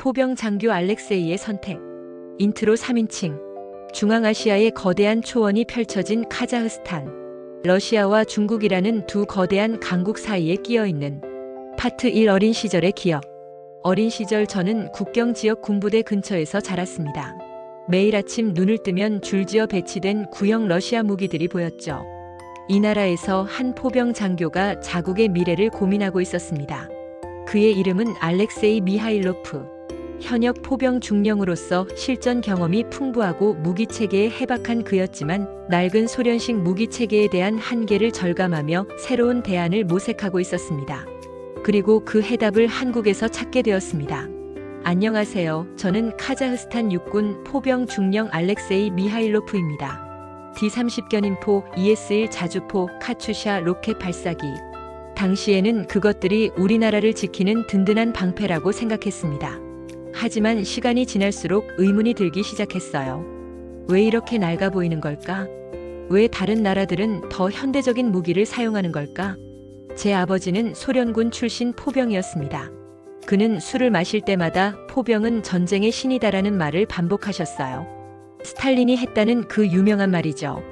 포병 장교 알렉세이의 선택. 인트로 3인칭. 중앙아시아의 거대한 초원이 펼쳐진 카자흐스탄. 러시아와 중국이라는 두 거대한 강국 사이에 끼어있는 파트 1 어린 시절의 기억. 어린 시절 저는 국경 지역 군부대 근처에서 자랐습니다. 매일 아침 눈을 뜨면 줄지어 배치된 구형 러시아 무기들이 보였죠. 이 나라에서 한 포병 장교가 자국의 미래를 고민하고 있었습니다. 그의 이름은 알렉세이 미하일로프. 현역 포병 중령으로서 실전 경험이 풍부하고 무기체계에 해박한 그였지만 낡은 소련식 무기체계에 대한 한계를 절감하며 새로운 대안을 모색하고 있었습니다. 그리고 그 해답을 한국에서 찾게 되었습니다. 안녕하세요. 저는 카자흐스탄 육군 포병 중령 알렉세이 미하일로프입니다. D30 견인포, ES1 자주포, 카추샤 로켓 발사기. 당시에는 그것들이 우리나라를 지키는 든든한 방패라고 생각했습니다. 하지만 시간이 지날수록 의문이 들기 시작했어요. 왜 이렇게 낡아 보이는 걸까? 왜 다른 나라들은 더 현대적인 무기를 사용하는 걸까? 제 아버지는 소련군 출신 포병이었습니다. 그는 술을 마실 때마다 포병은 전쟁의 신이다라는 말을 반복하셨어요. 스탈린이 했다는 그 유명한 말이죠.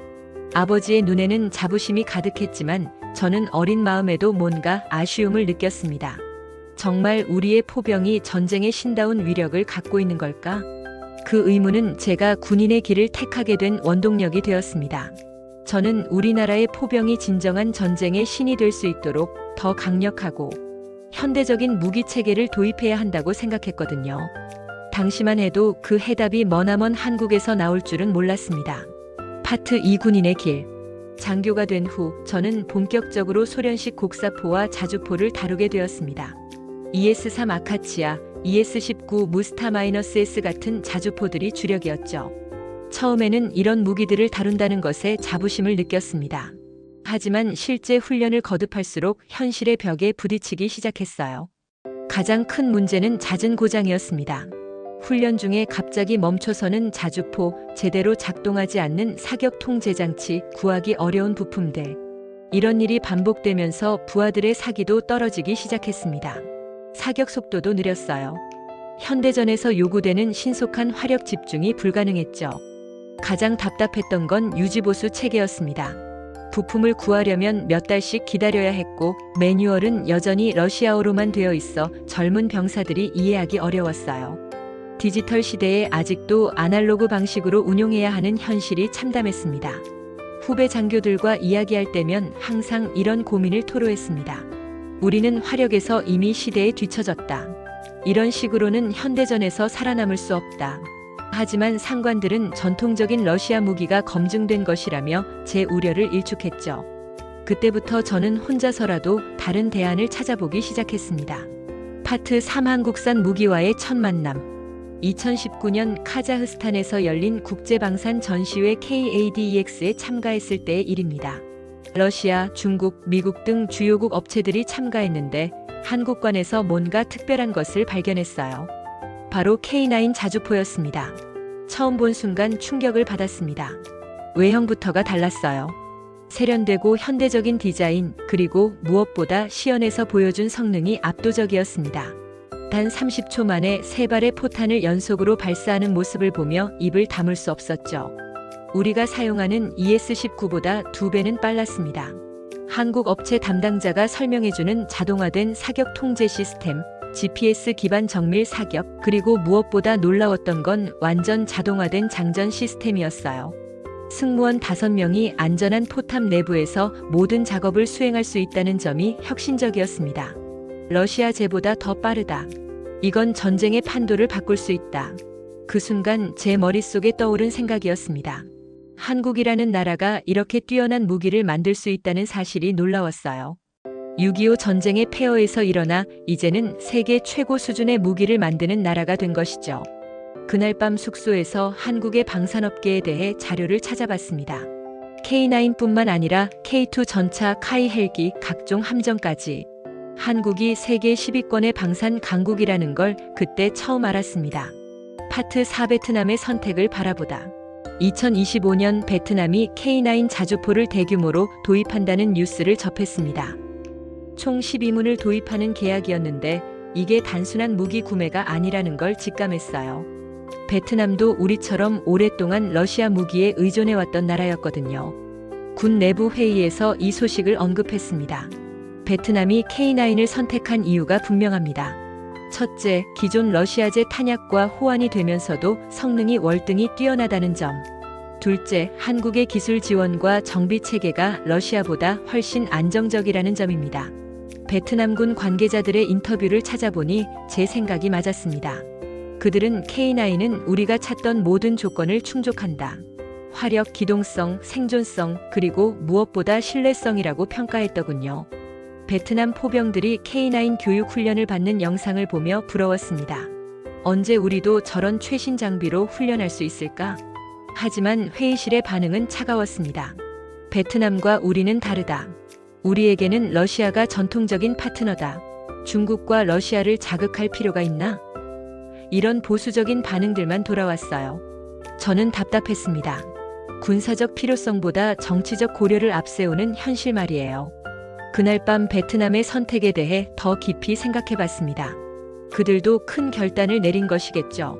아버지의 눈에는 자부심이 가득했지만 저는 어린 마음에도 뭔가 아쉬움을 느꼈습니다. 정말 우리의 포병이 전쟁의 신다운 위력을 갖고 있는 걸까? 그 의문은 제가 군인의 길을 택하게 된 원동력이 되었습니다. 저는 우리나라의 포병이 진정한 전쟁의 신이 될 수 있도록 더 강력하고 현대적인 무기 체계를 도입해야 한다고 생각했거든요. 당시만 해도 그 해답이 머나먼 한국에서 나올 줄은 몰랐습니다. 파트 2 군인의 길. 장교가 된 후 저는 본격적으로 소련식 곡사포와 자주포를 다루게 되었습니다. ES3 아카치아, ES19 무스타-S 같은 자주포들이 주력이었죠. 처음에는 이런 무기들을 다룬다는 것에 자부심을 느꼈습니다. 하지만 실제 훈련을 거듭할수록 현실의 벽에 부딪히기 시작했어요. 가장 큰 문제는 잦은 고장이었습니다. 훈련 중에 갑자기 멈춰서는 자주포, 제대로 작동하지 않는 사격 통제 장치, 구하기 어려운 부품들. 이런 일이 반복되면서 부하들의 사기도 떨어지기 시작했습니다. 사격 속도도 느렸어요. 현대전에서 요구되는 신속한 화력 집중이 불가능했죠. 가장 답답했던 건 유지보수 체계였습니다. 부품을 구하려면 몇 달씩 기다려야 했고 매뉴얼은 여전히 러시아어로만 되어 있어 젊은 병사들이 이해하기 어려웠어요. 디지털 시대에 아직도 아날로그 방식으로 운용해야 하는 현실이 참담했습니다. 후배 장교들과 이야기할 때면 항상 이런 고민을 토로했습니다. 우리는 화력에서 이미 시대에 뒤처졌다. 이런 식으로는 현대전에서 살아남을 수 없다. 하지만 상관들은 전통적인 러시아 무기가 검증된 것이라며 제 우려를 일축했죠. 그때부터 저는 혼자서라도 다른 대안을 찾아보기 시작했습니다. 파트 3 한국산 무기와의 첫 만남. 2019년 카자흐스탄에서 열린 국제방산 전시회 KADEX에 참가했을 때의 일입니다. 러시아, 중국, 미국 등 주요국 업체들이 참가했는데 한국관에서 뭔가 특별한 것을 발견했어요. 바로 K9 자주포였습니다. 처음 본 순간 충격을 받았습니다. 외형부터가 달랐어요. 세련되고 현대적인 디자인, 그리고 무엇보다 시연에서 보여준 성능이 압도적이었습니다. 단 30초 만에 3발의 포탄을 연속으로 발사하는 모습을 보며 입을 다물 수 없었죠. 우리가 사용하는 ES19보다 2배는 빨랐습니다. 한국 업체 담당자가 설명해주는 자동화된 사격 통제 시스템, GPS 기반 정밀 사격, 그리고 무엇보다 놀라웠던 건 완전 자동화된 장전 시스템이었어요. 승무원 5명이 안전한 포탑 내부에서 모든 작업을 수행할 수 있다는 점이 혁신적이었습니다. 러시아제보다 더 빠르다. 이건 전쟁의 판도를 바꿀 수 있다. 그 순간 제 머릿속에 떠오른 생각이었습니다. 한국이라는 나라가 이렇게 뛰어난 무기를 만들 수 있다는 사실이 놀라웠어요. 6.25 전쟁의 폐허에서 일어나 이제는 세계 최고 수준의 무기를 만드는 나라가 된 것이죠. 그날 밤 숙소에서 한국의 방산업계에 대해 자료를 찾아봤습니다. K9뿐만 아니라 K2 전차, 카이 헬기, 각종 함정까지. 한국이 세계 10위권의 방산 강국이라는 걸 그때 처음 알았습니다. 파트 4 베트남의 선택을 바라보다. 2025년 베트남이 K9 자주포를 대규모로 도입한다는 뉴스를 접했습니다. 총 12문을 도입하는 계약이었는데 이게 단순한 무기 구매가 아니라는 걸 직감했어요. 베트남도 우리처럼 오랫동안 러시아 무기에 의존해왔던 나라였거든요. 군 내부 회의에서 이 소식을 언급했습니다. 베트남이 K9을 선택한 이유가 분명합니다. 첫째, 기존 러시아제 탄약과 호환이 되면서도 성능이 월등히 뛰어나다는 점. 둘째, 한국의 기술 지원과 정비 체계가 러시아보다 훨씬 안정적이라는 점입니다. 베트남군 관계자들의 인터뷰를 찾아보니 제 생각이 맞았습니다. 그들은 K9은 우리가 찾던 모든 조건을 충족한다. 화력, 기동성, 생존성, 그리고 무엇보다 신뢰성이라고 평가했더군요. 베트남 포병들이 K9 교육 훈련을 받는 영상을 보며 부러웠습니다. 언제 우리도 저런 최신 장비로 훈련할 수 있을까? 하지만 회의실의 반응은 차가웠습니다. 베트남과 우리는 다르다. 우리에게는 러시아가 전통적인 파트너다. 중국과 러시아를 자극할 필요가 있나? 이런 보수적인 반응들만 돌아왔어요. 저는 답답했습니다. 군사적 필요성보다 정치적 고려를 앞세우는 현실 말이에요. 그날 밤 베트남의 선택에 대해 더 깊이 생각해봤습니다. 그들도 큰 결단을 내린 것이겠죠.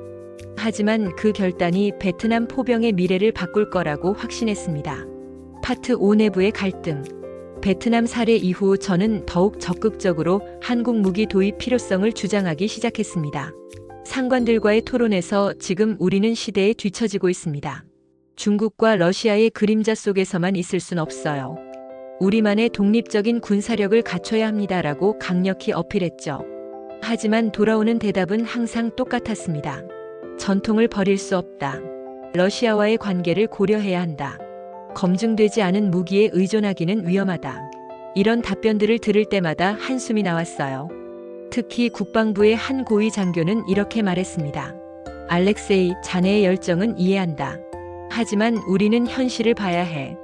하지만 그 결단이 베트남 포병의 미래를 바꿀 거라고 확신했습니다. 파트 5 내부의 갈등. 베트남 사례 이후 저는 더욱 적극적으로 한국 무기 도입 필요성을 주장하기 시작했습니다. 상관들과의 토론에서 지금 우리는 시대에 뒤처지고 있습니다. 중국과 러시아의 그림자 속에서만 있을 순 없어요. 우리만의 독립적인 군사력을 갖춰야 합니다라고 강력히 어필했죠. 하지만 돌아오는 대답은 항상 똑같았습니다. 전통을 버릴 수 없다. 러시아와의 관계를 고려해야 한다. 검증되지 않은 무기에 의존하기는 위험하다. 이런 답변들을 들을 때마다 한숨이 나왔어요. 특히 국방부의 한 고위 장교는 이렇게 말했습니다. 알렉세이, 자네의 열정은 이해한다. 하지만 우리는 현실을 봐야 해.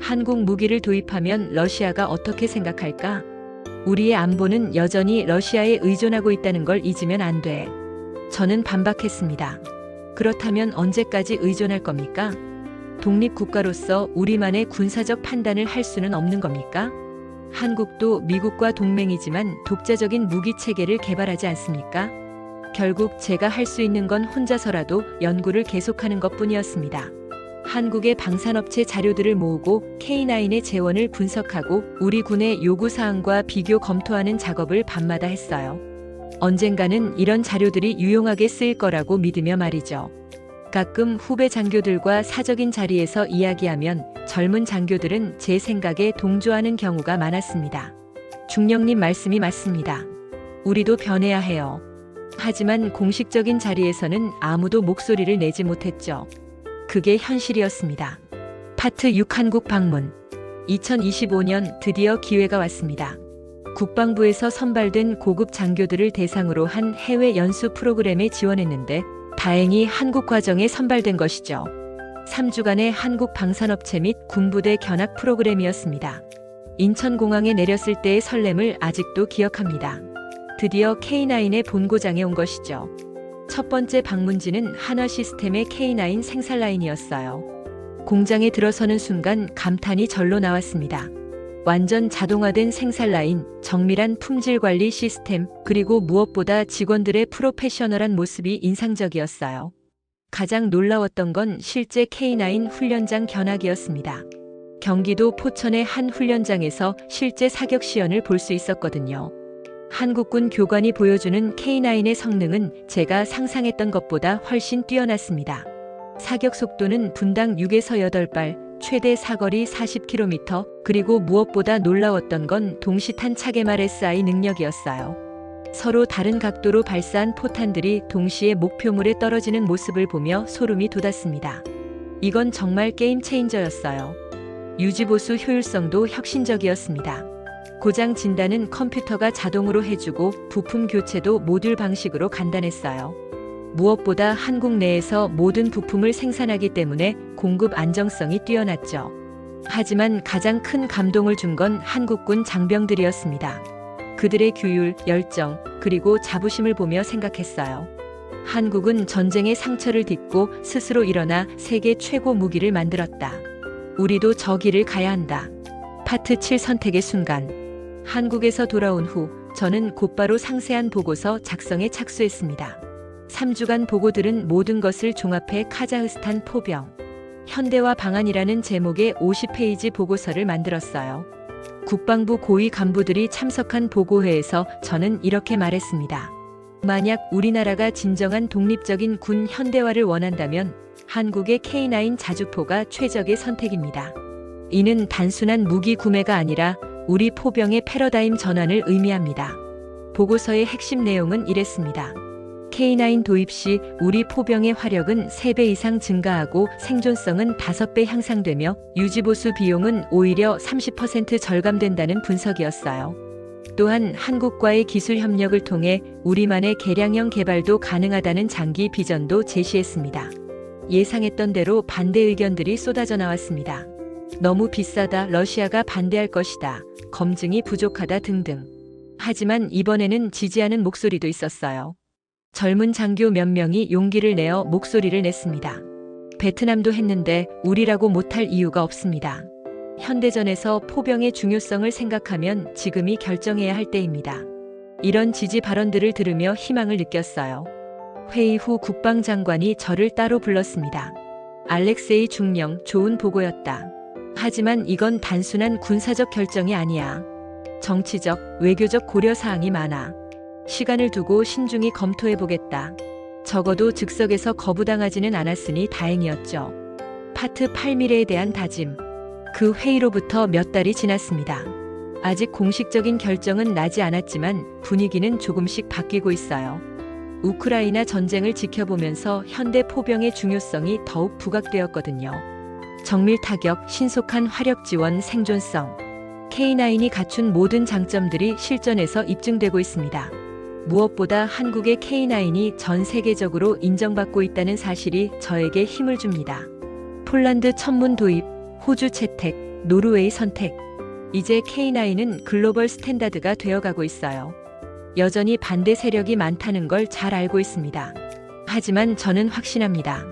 한국 무기를 도입하면 러시아가 어떻게 생각할까? 우리의 안보는 여전히 러시아에 의존하고 있다는 걸 잊으면 안 돼. 저는 반박했습니다. 그렇다면 언제까지 의존할 겁니까? 독립국가로서 우리만의 군사적 판단을 할 수는 없는 겁니까? 한국도 미국과 동맹이지만 독자적인 무기 체계를 개발하지 않습니까? 결국 제가 할 수 있는 건 혼자서라도 연구를 계속하는 것뿐이었습니다. 한국의 방산업체 자료들을 모으고 K9의 재원을 분석하고 우리 군의 요구사항과 비교 검토하는 작업을 밤마다 했어요. 언젠가는 이런 자료들이 유용하게 쓰일 거라고 믿으며 말이죠. 가끔 후배 장교들과 사적인 자리에서 이야기하면 젊은 장교들은 제 생각에 동조하는 경우가 많았습니다. 중령님 말씀이 맞습니다. 우리도 변해야 해요. 하지만 공식적인 자리에서는 아무도 목소리를 내지 못했죠. 그게 현실이었습니다. 파트 6 한국 방문. 2025년 드디어 기회가 왔습니다. 국방부에서 선발된 고급 장교들을 대상으로 한 해외 연수 프로그램에 지원했는데 다행히 한국 과정에 선발된 것이죠. 3주간의 한국 방산업체 및 군부대 견학 프로그램이었습니다. 인천공항에 내렸을 때의 설렘을 아직도 기억합니다. 드디어 K9의 본고장에 온 것이죠. 첫 번째 방문지는 한화시스템의 K9 생산 라인이었어요. 공장에 들어서는 순간 감탄이 절로 나왔습니다. 완전 자동화된 생산 라인, 정밀한 품질 관리 시스템, 그리고 무엇보다 직원들의 프로페셔널한 모습이 인상적이었어요. 가장 놀라웠던 건 실제 K9 훈련장 견학이었습니다. 경기도 포천의 한 훈련장에서 실제 사격 시연을 볼 수 있었거든요. 한국군 교관이 보여주는 K9의 성능은 제가 상상했던 것보다 훨씬 뛰어났습니다. 사격 속도는 분당 6에서 8발, 최대 사거리 40km, 그리고 무엇보다 놀라웠던 건 동시탄 차개말 SI 능력이었어요. 서로 다른 각도로 발사한 포탄들이 동시에 목표물에 떨어지는 모습을 보며 소름이 돋았습니다. 이건 정말 게임 체인저였어요. 유지보수 효율성도 혁신적이었습니다. 고장 진단은 컴퓨터가 자동으로 해주고 부품 교체도 모듈 방식으로 간단했어요. 무엇보다 한국 내에서 모든 부품을 생산하기 때문에 공급 안정성이 뛰어났죠. 하지만 가장 큰 감동을 준 건 한국군 장병들이었습니다. 그들의 규율, 열정, 그리고 자부심을 보며 생각했어요. 한국은 전쟁의 상처를 딛고 스스로 일어나 세계 최고 무기를 만들었다. 우리도 저 길을 가야 한다. 파트 7 선택의 순간. 한국에서 돌아온 후 저는 곧바로 상세한 보고서 작성에 착수했습니다. 3주간 보고들은 모든 것을 종합해 카자흐스탄 포병, 현대화 방안이라는 제목의 50페이지 보고서를 만들었어요. 국방부 고위 간부들이 참석한 보고회에서 저는 이렇게 말했습니다. 만약 우리나라가 진정한 독립적인 군 현대화를 원한다면 한국의 K9 자주포가 최적의 선택입니다. 이는 단순한 무기 구매가 아니라 우리 포병의 패러다임 전환을 의미합니다. 보고서의 핵심 내용은 이랬습니다. K9 도입 시 우리 포병의 화력은 3배 이상 증가하고 생존성은 5배 향상되며 유지보수 비용은 오히려 30% 절감된다는 분석이었어요. 또한 한국과의 기술 협력을 통해 우리만의 개량형 개발도 가능하다는 장기 비전도 제시했습니다. 예상했던 대로 반대 의견들이 쏟아져 나왔습니다. 너무 비싸다, 러시아가 반대할 것이다, 검증이 부족하다 등등. 하지만 이번에는 지지하는 목소리도 있었어요. 젊은 장교 몇 명이 용기를 내어 목소리를 냈습니다. 베트남도 했는데 우리라고 못할 이유가 없습니다. 현대전에서 포병의 중요성을 생각하면 지금이 결정해야 할 때입니다. 이런 지지 발언들을 들으며 희망을 느꼈어요. 회의 후 국방장관이 저를 따로 불렀습니다. 알렉세이 중령, 좋은 보고였다. 하지만 이건 단순한 군사적 결정이 아니야. 정치적, 외교적 고려사항이 많아. 시간을 두고 신중히 검토해보겠다. 적어도 즉석에서 거부당하지는 않았으니 다행이었죠. 파트 8미래에 대한 다짐. 그 회의로부터 몇 달이 지났습니다. 아직 공식적인 결정은 나지 않았지만 분위기는 조금씩 바뀌고 있어요. 우크라이나 전쟁을 지켜보면서 현대 포병의 중요성이 더욱 부각되었거든요. 정밀 타격, 신속한 화력 지원, 생존성. K9이 갖춘 모든 장점들이 실전에서 입증되고 있습니다. 무엇보다 한국의 K9이 전 세계적으로 인정받고 있다는 사실이 저에게 힘을 줍니다. 폴란드 천문 도입, 호주 채택, 노르웨이 선택. 이제 K9은 글로벌 스탠다드가 되어가고 있어요. 여전히 반대 세력이 많다는 걸 잘 알고 있습니다. 하지만 저는 확신합니다.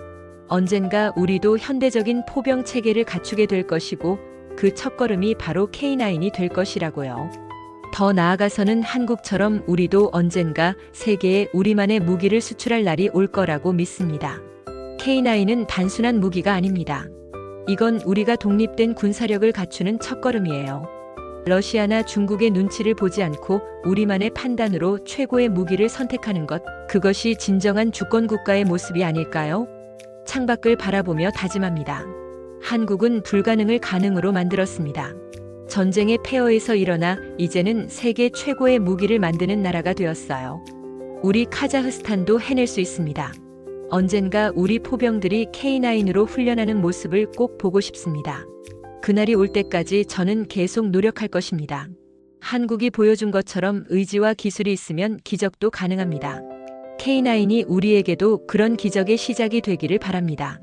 언젠가 우리도 현대적인 포병 체계를 갖추게 될 것이고 그 첫걸음이 바로 K9이 될 것이라고요. 더 나아가서는 한국처럼 우리도 언젠가 세계에 우리만의 무기를 수출할 날이 올 거라고 믿습니다. K9은 단순한 무기가 아닙니다. 이건 우리가 독립된 군사력을 갖추는 첫걸음이에요. 러시아나 중국의 눈치를 보지 않고 우리만의 판단으로 최고의 무기를 선택하는 것, 그것이 진정한 주권국가의 모습이 아닐까요? 창밖을 바라보며 다짐합니다. 한국은 불가능을 가능으로 만들었습니다. 전쟁의 폐허에서 일어나 이제는 세계 최고의 무기를 만드는 나라가 되었어요. 우리 카자흐스탄도 해낼 수 있습니다. 언젠가 우리 포병들이 K9으로 훈련하는 모습을 꼭 보고 싶습니다. 그날이 올 때까지 저는 계속 노력할 것입니다. 한국이 보여준 것처럼 의지와 기술이 있으면 기적도 가능합니다. K9이 우리에게도 그런 기적의 시작이 되기를 바랍니다.